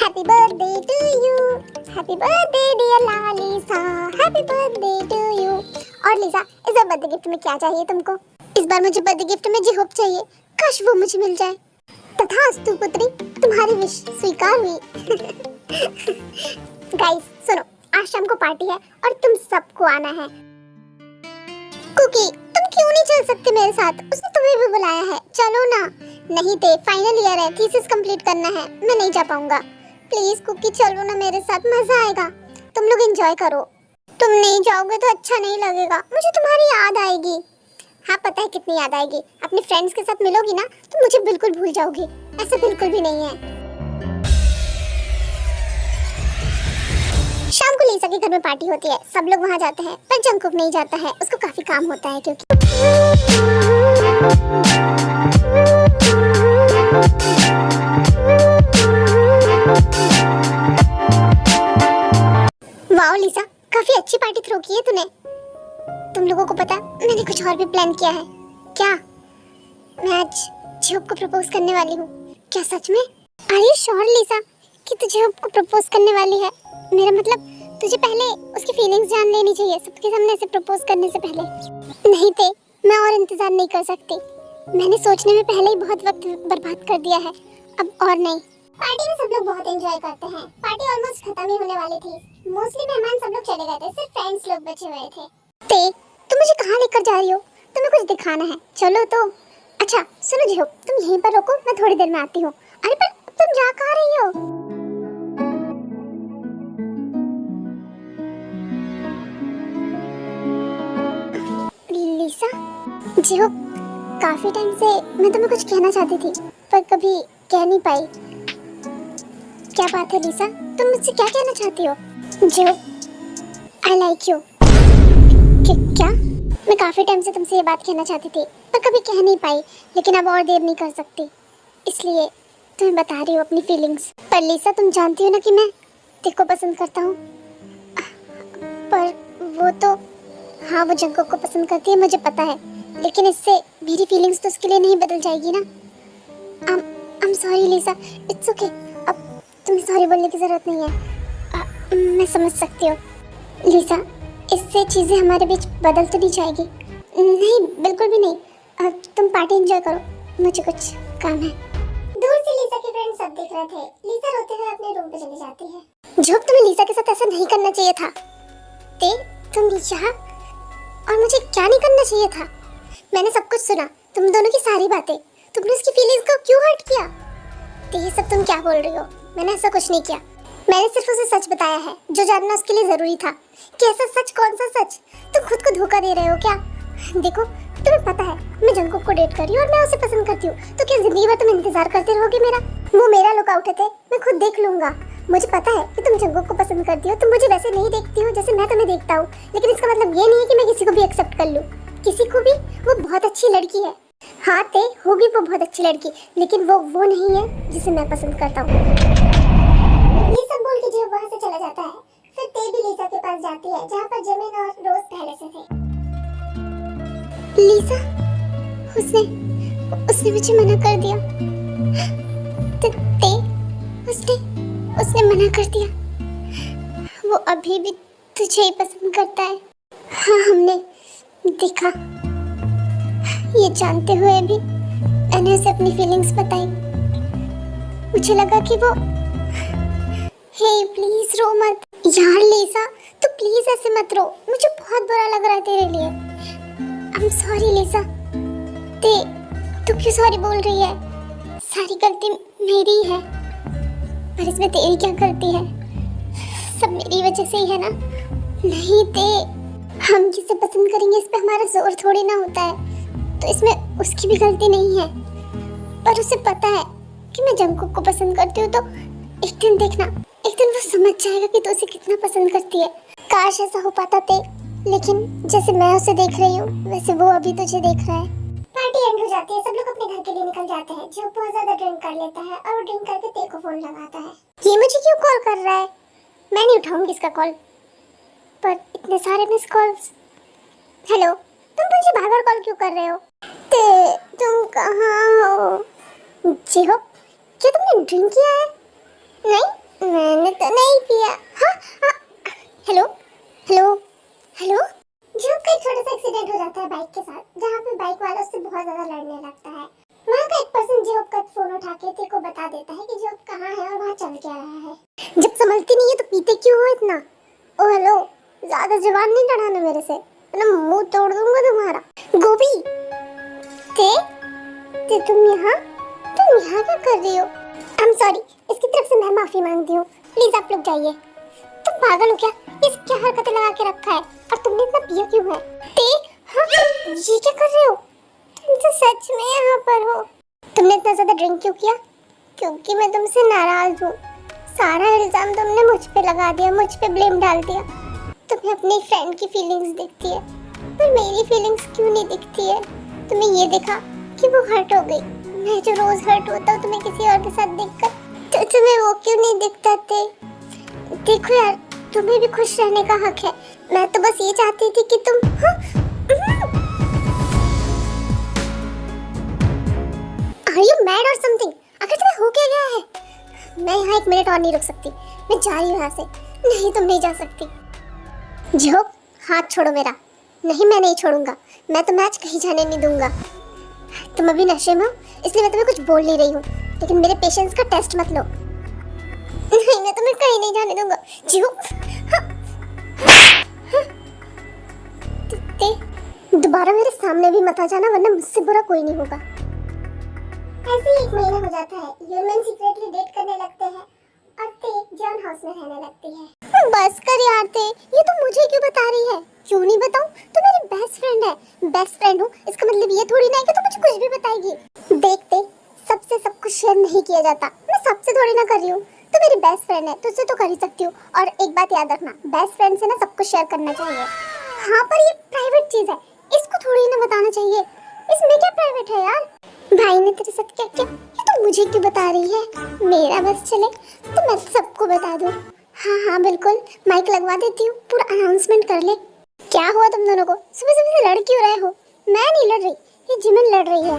Happy birthday to you, happy birthday dear Lalisa, happy birthday to you. और Lisa, इस बार birthday gift में क्या चाहिए तुमको? इस बार मुझे बर्थडे गिफ्ट में जी होप चाहिए, काश वो मुझे मिल जाए। तथास्तु पुत्री, तुम्हारी विश स्वीकार हुई। गाइस सुनो, आज शाम को पार्टी है और तुम सबको आना है। कुकी, तुम क्यों नहीं चल सकते मेरे साथ? उसने तुम्हें भी बुलाया है, चलो ना। नहीं ते, फाइनल ईयर है, थीसिस कंप्लीट करना है, मैं नहीं जा पाऊंगा। प्लीज कुकी चलो ना मेरे साथ, मजा आएगा। तुम लोग एंजॉय करो। तुम नहीं जाओगे तो अच्छा नहीं लगेगा, मुझे तुम्हारी याद आएगी। हाँ पता है कितनी याद आएगी। अपने फ्रेंड्स के साथ मिलोगी ना तो मुझे बिल्कुल भूल जाओगी, ऐसा बिल्कुल भी नहीं है। शाम को लीसा के घर में पार्टी होती है, सब लोग वहाँ जाते हैं, पर जंगकुक नहीं जाता है, उसको काफी काम होता है क्योंकि वाओ लीसा, काफी अच्छी पार्टी थ्रो की है तूने। तुम लोगों को पता है मैंने कुछ और भी प्लान किया है। क्या? मैं आज जिहोप को प्रपोज करने वाली हूँ। क्या सच में? आर यू श्योर लीसा कि तू जिहोप को प्रपोज करने वाली है? मेरा मतलब तुझे पहले उसकी फीलिंग्स जान लेनी चाहिए सबके सामने ऐसे प्रपोज करने से पहले। नहीं ते, मैं और इंतजार नहीं कर सकती। मैंने सोचने में पहले ही बहुत वक्त बर्बाद कर दिया है, अब और नहीं। पार्टी में सब लोग बहुत एंजॉय करते हैं। पार्टी ऑलमोस्ट खत्म ही होने वाली थी। मोस्टली मेहमान सब लोग चले गए थे, सिर्फ फ्रेंड्स लोग बचे हुए थे। ते, तुम मुझे कहाँ लेकर जा रही हो? तुम्हें कुछ दिखाना है, चलो तो। अच्छा सुनो जिहोप, तुम यहीं पर रुको, मैं थोड़ी देर में आती हूँ। अरे पर तुम जा कहाँ रही हो? लीसा, जिहोप, काफी टाइम से मैं तुम्हें कुछ कहना चाहती थी पर कभी कह नहीं पाई। क्या बात है लीसा, तुम मुझसे क्या कहना चाहती हो? जिहोप, आई लाइक यू। क्या? मैं काफी टाइम से तुमसे ये बात कहना चाहती थी पर कभी कह नहीं पाई, लेकिन अब और देर नहीं कर सकती, इसलिए तुम्हें बता रही हूँ अपनी फीलिंग्स। पर लीसा तुम जानती हो ना कि मैं तेको पसंद करता हूँ। पर वो तो, हाँ वो जंगकुक को पसंद करती है, मुझे पता है, लेकिन इससे मेरी फीलिंग्स तो उसके लिए नहीं बदल जाएगी ना। I'm sorry लीसा, it's okay. अब तुम्हें सॉरी बोलने की जरूरत नहीं है। मैं समझ सकती हूँ लीसा, इससे चीज़ें हमारे बीच बदल तो नहीं जाएगी? नहीं बिल्कुल भी नहीं। अब तुम पार्टी एंजॉय करो, मुझे कुछ काम है। दूर से लीसा के फ्रेंड्स सब देख रहे थे। लीसा रोते हुए अपने रूम पे चली जाती है। झोप, तुम्हें लीसा के साथ ऐसा नहीं करना चाहिए था। ते, तुम यहाँ और मुझे क्या नहीं करना चाहिए था? मैंने सब कुछ सुना, तुम दोनों की सारी बातें। तुमने उसकी फीलिंग्स को क्यों हर्ट किया? तो ये सब तुम क्या बोल रही हो? मैंने ऐसा कुछ नहीं किया, मैंने सिर्फ उसे सच बताया है जो जानना उसके लिए जरूरी था। कि ऐसा सच? कौन सा सच? तुम खुद को धोखा दे रहे हो क्या? देखो तुम्हें पता है मैं जंगकुक को डेट कर रही हूँ और मैं उसे पसंद करती हूँ, तो क्या जिंदगी भर तुम इंतजार करते रहोगे मेरा? वो मेरा लुकआउट है, मैं खुद देख लूंगा। मुझे पता है कि तुम जंगकुक को पसंद करती हो, तुम मुझे वैसे नहीं देखती हो जैसे मैं तुम्हें देखता हूँ, लेकिन इसका मतलब ये नहीं है कि मैं किसी को भी एक्सेप्ट कर लूँ। किसी को भी? वो बहुत अच्छी लड़की है। हाँ ते, होगी वो बहुत अच्छी लड़की, लेकिन वो नहीं है जिसे मैं पसंद करता हूँ। ये सब बोल के जो वहाँ से चला जाता है, फिर ते भी लीसा के पास जाती है जहाँ पर जमीन और रोज पहले से थे। लीसा, उसने मुझे मना कर दिया। ते, उसने मना कर दिया। वो अभी भी तुझे ही पसंद करता है। हाँ हमने देखा। ये जानते हुए भी मैंने उसे अपनी फीलिंग्स बताई। मुझे लगा कि वो, हे प्लीज रो मत। यार लीसा, तू प्लीज ऐसे मत रो, मुझे बहुत बुरा लग रहा है तेरे लिए। I am sorry Lisa. तू क्यों सॉरी बोल रही है? सारी गलती मेरी है, पर इसमें तेरी क्या गलती है? सब मेरी वजह से ही है ना? नहीं ते, हम जिसे पसंद करेंगे इस पे हमारा जोर थोड़ी ना होता है, तो इसमें उसकी भी गलती नहीं है। पर उसे पता है कि मैं जंगकुक को पसंद करती हूँ, तो एक दिन देखना, एक दिन वो समझ जाएगा कि तू उसे कितना पसंद करती है। काश ऐसा हो पाता ते, लेकिन जैसे मैं उसे देख रही हूँ वैसे वो अभी तुझे देख रहा है। पार्टी एंड हो जाती है, सब लोग अपने घर के लिए निकल जाते हैं। जो बहुत ज्यादा ड्रिंक कर लेता है और वो ड्रिंक करके ते को फोन लगाता है। ये मुझे क्यों कॉल कर रहा है? मैं नहीं उठाऊंगी इसका कॉल, पर इतने सारे मिस कॉल्स। हेलो, तुम मुझे बार बार कॉल क्यों कर रहे हो? ते, तुम कहाँ हो? जिहोप, क्या तुमने ड्रिंक किया है? नहीं, मैंने तो नहीं पिया। हाँ हाँ। Hello hello hello. जो कहीं छोटा सा एक्सीडेंट हो जाता है बाइक के साथ, जहाँ पे बाइक वाला उससे बहुत ज्यादा लड़ने लगता है, वहाँ का एक पर्सन जॉब का फोन उठा के तेरे को बता देता है कि जॉब कहाँ है और वहाँ चल क्या रहा है। जब संभलती नहीं है तो पीते क्यों हो इतना? ओ हेलो, ज्यादा जवान नहीं लड़ाना मेरे से, वरना मुंह तोड़ दूंगा तुम्हारा। गोभी, ते तुम यहाँ क्या कर रही हो? आई एम सॉरी, इसकी तरफ से मैं माफी मांगती हूँ। प्लीज आप लोग जाइए। तुम पागल हो क्या? इस क्या हरकतें लगा के रखा है? और तुमने इतना पिया क्यों है? ते हाँ, ये क्या कर रहे हो? तुम तो सच में यहाँ पर हो। तुमने इतना ज्यादा ड्रिंक क्यों किया? क्योंकि मैं तुमसे नाराज हूँ। सारा इल्जाम तुमने मुझ पे लगा दिया, मुझ पे ब्लेम डाल दिया। तुम्हें अपनी फ्रेंड की फीलिंग्स दिखती है, पर मेरी फीलिंग्स क्यों नहीं दिखती है? तुम्हें ये देखा कि वो हर्ट हो गई। मैं जो रोज हर्ट होता हूँ तुम्हें किसी और के साथ देखकर, तो तुम्हें वो क्यों नहीं दिखता थे? देखो यार, तुम्हें भी खुश रहने का हक है। मैं तो बस ये चाहती थी कि तुम Are you mad or something? आखिर तुम्हें हो क्या गया है? मैं यहाँ 1 मिनट और नहीं रुक सकती। मैं जा रही हूँ यहाँ से। नहीं, तुम नहीं जा सकती। जो हाथ छोड़ो मेरा। नहीं, मैं नहीं छोड़ूंगा। मैं तुम्हें आज कहीं जाने नहीं दूंगा। तुम अभी नशे में हो, इसलिए मैं तुम्हें कुछ बोल नहीं रही हूँ, लेकिन मेरे पेशेंस का टेस्ट मत लो। नहीं, मैं तुम्हें कहीं नहीं जाने दूंगा। जीव, दोबारा मेरे सामने भी मत आ जाना, वरना मुझसे बुरा कोई नहीं होगा। ऐसे ही 1 महीना हो जाता है, ह्यूमन सीक्रेटली डेट करने लगते हैं और ते जॉन हाउस में रहने लगती है। बस कर यार ते, ये तो मुझे क्यों बता रही है? क्यों नहीं बताऊं? तो मेरी बेस्ट फ्रेंड है। बेस्ट फ्रेंड हूँ, इसका मतलब ये थोड़ी ना है कि तू मुझे कुछ भी बताएगी। देखते, सबसे सब कुछ शेयर नहीं किया जाता। मैं सबसे थोड़ी ना कर रही हूँ। तो मेरी बेस्ट फ्रेंड है, तुझसे तो कर ही सकती हूँ। और एक बात याद रखना, बेस्ट फ्रेंड से ना सब कुछ शेयर करना चाहिए। हाँ, पर ये प्राइवेट चीज है, इसको थोड़ी ना बताना चाहिए। इसमें क्या प्राइवेट है यार? भाई ने तेरे साथ क्या किया ये तो मुझे क्यों बता रही है? मेरा बस चले तो मैं सबको बता दूँ। हाँ हाँ बिल्कुल, माइक लगवा देती हूँ, पूरा अनाउंसमेंट कर ले। क्या हुआ तुम दोनों को? सुबह सुबह से लड़ क्यों रहे हो? मैं नहीं लड़ रही, ये जिमिन लड़ रही है।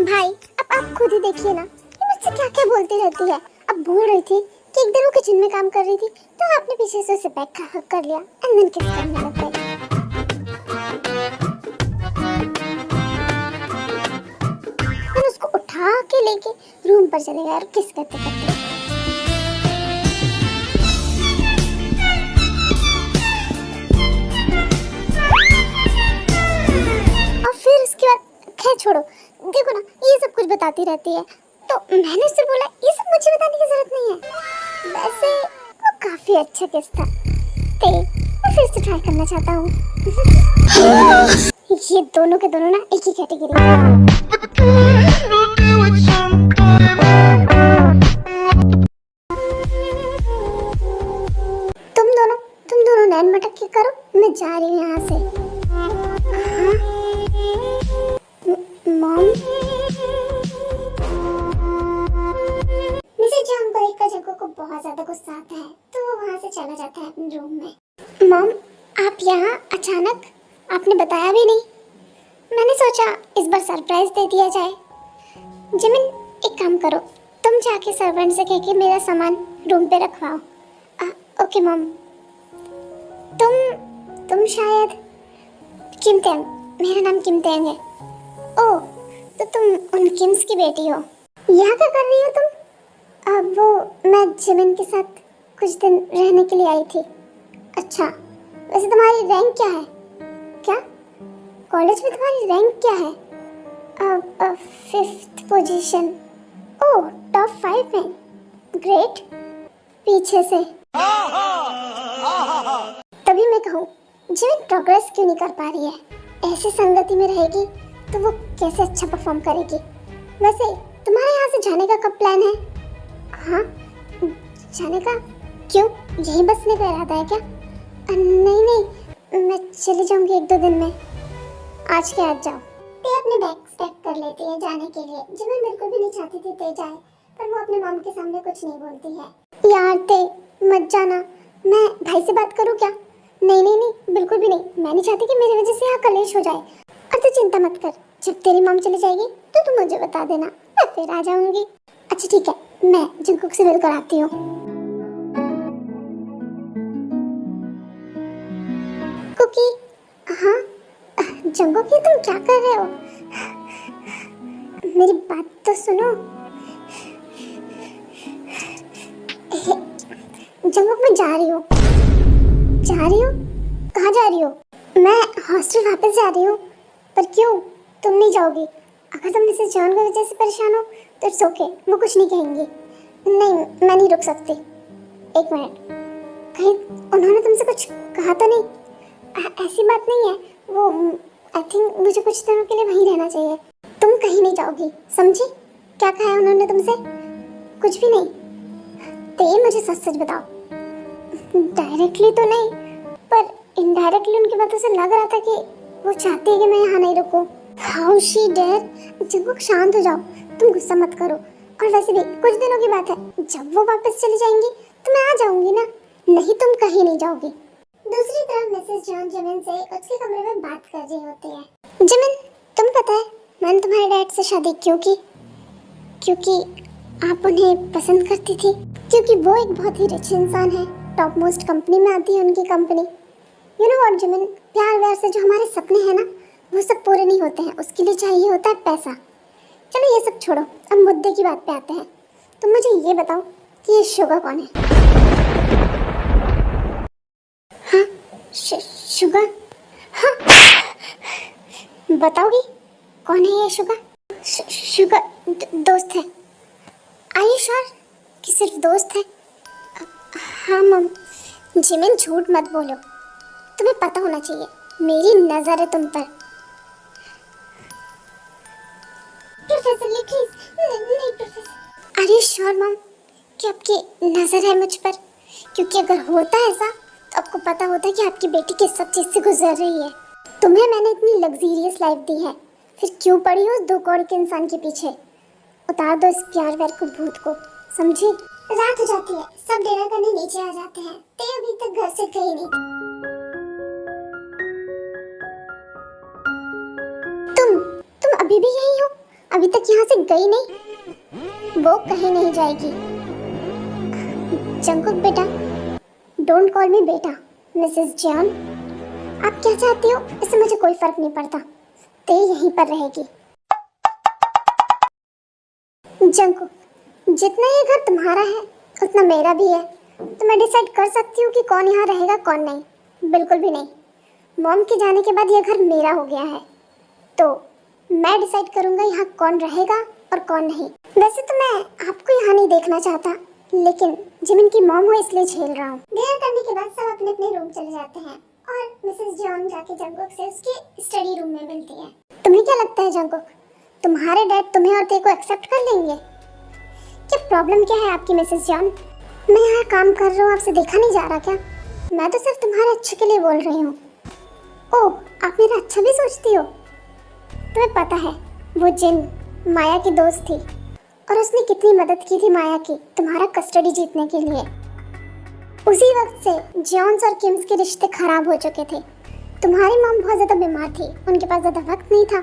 भाई अब आप खुद ही देखिए ना, ये मुझसे क्या क्या बोलती रहती है। अब बोल रही थी कि एक दिन वो किचन में काम कर रही थी, तो आपने पीछे से उसे बैग का हक कर लिया एंड देन किस करने लग गए। फिर उसको उठा के लेके रूम पर चले गए और किस करते करते। और फिर उसके बाद खैर छोड़ो, देखो ना ये सब कुछ बताती रहती है, तो मैंने उससे बोला ये सब मुझे बताने की जरूरत नहीं है। वैसे वो काफी अच्छा किस था, ते मैं फिर से ट्राई करना चाहता हूँ। ये दोनों के दोनों ना एक ही कैटेगरी में। तुम दोनों नैन मटक के करो, मैं जा रही हूँ यहाँ से। मॉम, मिसेस जॉन को देखकर जग्गू को बहुत ज्यादा गुस्सा आता है, तो वो वहाँ से चला जाता है अपने रूम में। मॉम, आप यहाँ अचानक? आपने बताया भी नहीं। मैंने सोचा इस बार सरप्राइज दे दिया जाए। जिमिन, एक काम करो, तुम जाके सर्वेंट से कह के मेरा सामान रूम पे रखवाओ। Okay mom. तुम शायद किम तेंग, मेरा नाम किम तेंग है। ओह, तो तुम उन किम्स की बेटी हो। यहाँ क्या कर रही हो तुम? वो मैं जिमिन के साथ कुछ दिन रहने के लिए आई थी। अच्छा, वैसे तुम्हारी रैंक क्या है? क्या कॉलेज में तुम्हारी रैंक क्या है? 5th position. ओह, टॉप 5 में। ग्रेट। पीछे से तभी मैं कहूँ जिमिन प्रोग्रेस क्यों नहीं कर पा रही है? ऐसी संगति में रहेगी तो वो कैसे अच्छा परफॉर्म करेगी? वैसे तुम्हारे यहाँ से जाने का कब प्लान है? हाँ, जाने का? क्यों, यही बसने का इरादा है क्या? नहीं, मैं चली जाऊंगी 1-2 दिन में। आज के आज जाओ। ते अपने बैग्स पैक कर लेती है जाने के लिए। जिमिन बिल्कुल भी नहीं चाहती थी ते जाए, पर वो अपने मॉम के सामने कुछ नहीं बोलती है। यार ते मत जाना, मैं भाई से बात करूँ क्या? नहीं, बिल्कुल भी नहीं। मैं नहीं चाहती कि मेरी वजह से यहाँ कलेश हो जाए। और तू चिंता मत कर, जब तेरी मॉम चली जाएगी तो तू मुझे बता देना, मैं फिर आ जाऊंगी। अच्छा ठीक है, मैं जंगकुक से मिलकर आती हूँ। कि हाँ जंगकुक ये तुम क्या कर रहे हो? मेरी बात तो सुनो। जंगकुक मैं जा रही हूँ। जा रही हूँ? कहाँ जा रही हो? मैं हॉस्टल वापस जा रही हूँ। पर क्यों? तुम नहीं जाओगी? अगर तुम मिसेस जॉन की वजह से परेशान हो तो इट्स ओके, वो कुछ नहीं कहेंगे। नहीं, मैं नहीं रुक सकती। एक मिनट, कहीं उन्होंने तुमसे कुछ कहा तो नहीं? ऐसी बात नहीं है, वो आई थिंक मुझे कुछ दिनों के लिए वहीं रहना चाहिए। तुम कहीं नहीं जाओगी, समझी? क्या कहा है उन्होंने तुमसे? कुछ भी नहीं? तो ये मुझे सच सच बताओ। डायरेक्टली तो नहीं, पर इनडायरेक्टली उनकी बातों से लग रहा था कि वो चाहती है कि मैं यहाँ नहीं रुकूं। How she dare? जंगकुक शांत हो जाओ, तुम गुस्सा मत करो। और वैसे भी कुछ दिनों की बात है, जब वो वापस चली जाएंगी तो मैं आ जाऊंगी ना। नहीं, तुम कहीं नहीं जाओगी। दूसरी तरफ मिसेस जॉन जिमिन से उसके कमरे में बात कर रही होती है। जिमिन, तुम्हें पता है मैंने तुम्हारे डैड से शादी क्यों की? क्योंकि आप उन्हें पसंद करती थी। क्योंकि वो एक बहुत ही रिच इंसान है, टॉप मोस्ट कंपनी में आती है उनकी company. You know what Jimin, प्यार व्यार से जो हमारे सपने हैं ना, वो सब पूरे नहीं होते हैं। उसके लिए चाहिए होता है पैसा। चलो ये सब छोड़ो, अब मुद्दे की बात पे आते हैं। तुम मुझे ये बताओ कि ये शुगा कौन है? हाँ, शुगा? हाँ, बताओगी कौन है ये शुगा? शुगा दोस्त है। आर यू श्योर कि सिर्फ दोस्त है? हाँ मम। जिमिन झूठ मत बोलो, तुम्हें पता होना चाहिए मेरी नजर है तुम पर। प्रोफेसर ये प्लीज नहीं प्रोफेसर। आर यू श्योर मम कि आपकी नजर है मुझ पर? क्योंकि अगर होता है ऐसा तो आपको पता होता है कि आपकी बेटी किस सब चीज से गुजर रही है। तुम्हें मैंने इतनी लग्जरियस लाइफ दी है, फिर क्यों पड़ी हो उस 2 करोड़ के इंसान के पीछे? उतार दो इस प्यार व्यार को, भूत को, समझी? रात हो जाती है, सब डिनर करने नीचे आ जाते हैं। ते अभी तक घर से गई नहीं। तुम अभी भी यही हो? अभी तक यहाँ से गई नहीं? वो कहीं नहीं जाएगी। जंगकुक बेटा, डोंट कॉल मी बेटा। मिसेस जॉन, आप क्या चाहती हो इससे मुझे कोई फर्क नहीं पड़ता। ते यहीं पर रहेगी। जंगकुक, जितना ये घर तुम्हारा है उतना मेरा भी है, तो मैं डिसाइड कर सकती हूँ कि कौन यहाँ रहेगा कौन नहीं। बिल्कुल भी नहीं। मॉम के जाने के बाद ये घर मेरा हो गया है, तो मैं डिसाइड करूँगा यहाँ कौन रहेगा और कौन नहीं। वैसे तो मैं आपको यहाँ नहीं देखना चाहता, लेकिन जिमिन की मॉम हो इसलिए झेल रहा हूँ। डिनर करने के बाद सब अपने अपने रूम चले जाते हैं और मिसेस जॉन जाके जंगकुक से उसके स्टडी रूम में मिलती है। तुम्हें क्या लगता है जंगकुक, तुम्हारे डैड तुम्हें और ते को एक्सेप्ट कर लेंगे? क्या प्रॉब्लम क्या है आपकी मिसेस जॉन? मैं यहाँ काम कर रहा हूँ, आपसे देखा नहीं जा रहा क्या? मैं तो सिर्फ तुम्हारे अच्छे के लिए बोल रही हूँ। ओह, आप मेरा अच्छा भी सोचती हो? तुम्हें पता है वो जिन माया की दोस्त थी और उसने कितनी मदद की थी माया की तुम्हारा कस्टडी जीतने के लिए। उसी वक्त से जॉन्स और किम्स के रिश्ते खराब हो चुके थे। तुम्हारी मॉम बहुत ज़्यादा बीमार थी, उनके पास ज़्यादा वक्त नहीं था,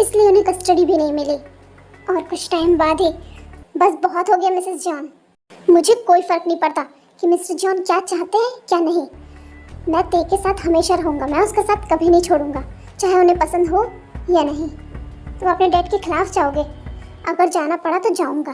इसलिए उन्हें कस्टडी भी नहीं मिली। और कुछ टाइम बाद ही बस बहुत हो गया मिसेस जॉन। मुझे कोई फ़र्क नहीं पड़ता कि मिस्टर जॉन क्या चाहते हैं क्या नहीं। मैं ते के साथ हमेशा रहूँगा, मैं उसका साथ कभी नहीं छोड़ूंगा, चाहे उन्हें पसंद हो या नहीं। तुम अपने डैड के खिलाफ जाओगे? अगर जाना पड़ा तो जाऊँगा।